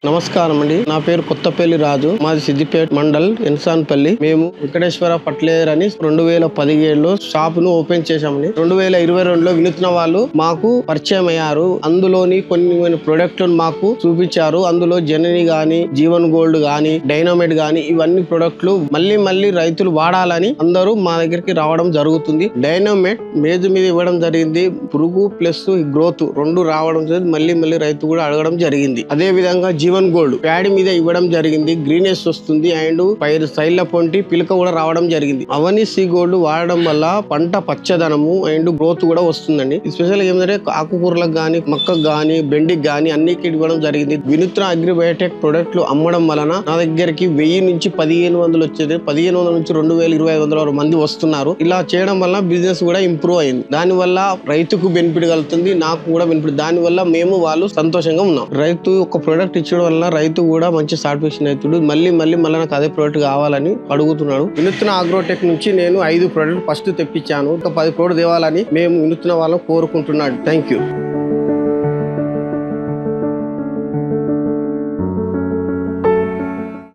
నమస్కారం అండి. నా పేరు కొత్తపల్లి రాజు. మాది సిద్దిపేట మండల్ ఎన్సాన్పల్లి. మేము వెంకటేశ్వర ఫర్టిలైజర్ అని 2017లో షాప్ ను ఓపెన్ చేశామండి. 2022లో వినూత్న వాళ్ళు మాకు పరిచయం అయ్యారు. అందులోని కొన్ని ప్రొడక్ట్లను మాకు చూపించారు. అందులో జనని గాని, జీవన్ గోల్డ్ గాని, డైనోమేట్ గాని ఇవన్నీ ప్రొడక్ట్లు మళ్ళీ రైతులు వాడాలని అందరూ మా దగ్గరికి రావడం జరుగుతుంది. డైనోమేట్ మేజు మీద ఇవ్వడం జరిగింది. పురుగు ప్లస్ గ్రోత్ రెండు రావడం జరిగింది. మళ్ళీ రైతు కూడా అడగడం జరిగింది. అదే విధంగా జీవన్ గోల్డ్ ప్యాడ్ మీద ఇవ్వడం జరిగింది. గ్రీనెస్ వస్తుంది అండ్ పైరు సైడ్ల పొంటి పిలక కూడా రావడం జరిగింది. అవని సి గోల్డ్ వాడడం వల్ల పంట పచ్చదనము అండ్ గ్రోత్ కూడా వస్తుందండి. స్పెషల్ ఏంటంటే ఆకుకూరలకు గాని, మొక్కకు గాని, బెండికి గాని అన్నిటికి ఇవ్వడం జరిగింది. వినూత్న అగ్రిబయోటెక్ ప్రొడక్ట్లు అమ్మడం వలన నా దగ్గరికి 1000 నుంచి 1500 వచ్చేది. 1500 నుంచి 2000-2500 మంది వస్తున్నారు. ఇలా చేయడం వల్ల బిజినెస్ కూడా ఇంప్రూవ్ అయింది. దాని వల్ల రైతుకు బెనిఫిట్ కలుగుతుంది, నాకు కూడా బెనిఫిట్. దాని వల్ల మేము వాళ్ళు సంతోషంగా ఉన్నాం. రైతు ఒక ప్రొడక్ట్ ఇచ్చడం వల్ల రైతు కూడా మంచి సాటిస్ఫాక్షన్ అవుతాడు. మళ్ళీ నాకు అదే ప్రొడక్ట్ కావాలని అడుగుతున్నాడు. వినూత్న అగ్రోటెక్ నుంచి నేను 5 ప్రొడక్ట్ ఫస్ట్ తెప్పించాను. ఒక 10 ప్రొడక్ట్ తేవాలని మేము వినూత్న వాళ్ళని కోరుకుంటున్నాడు. Thank you.